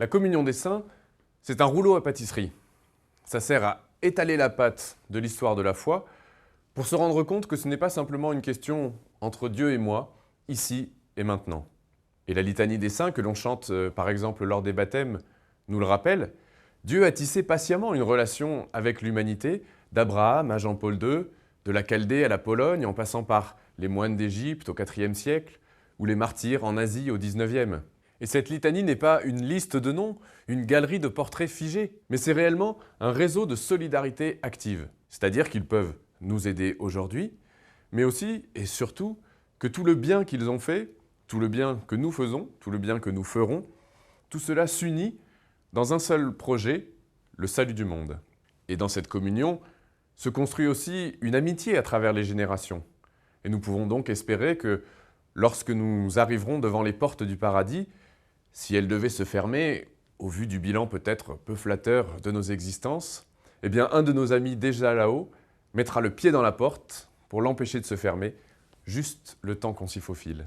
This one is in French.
La communion des saints, c'est un rouleau à pâtisserie. Ça sert à étaler la pâte de l'histoire de la foi pour se rendre compte que ce n'est pas simplement une question entre Dieu et moi, ici et maintenant. Et la litanie des saints que l'on chante par exemple lors des baptêmes nous le rappelle. Dieu a tissé patiemment une relation avec l'humanité, d'Abraham à Jean-Paul II, de la Chaldée à la Pologne, en passant par les moines d'Égypte au IVe siècle, ou les martyrs en Asie au XIXe. Et cette litanie n'est pas une liste de noms, une galerie de portraits figés, mais c'est réellement un réseau de solidarité active. C'est-à-dire qu'ils peuvent nous aider aujourd'hui, mais aussi et surtout que tout le bien qu'ils ont fait, tout le bien que nous faisons, tout le bien que nous ferons, tout cela s'unit dans un seul projet, le salut du monde. Et dans cette communion se construit aussi une amitié à travers les générations. Et nous pouvons donc espérer que lorsque nous arriverons devant les portes du paradis, si elles devaient se fermer, au vu du bilan peut-être peu flatteur de nos existences, eh bien un de nos amis déjà là-haut mettra le pied dans la porte pour l'empêcher de se fermer, juste le temps qu'on s'y faufile.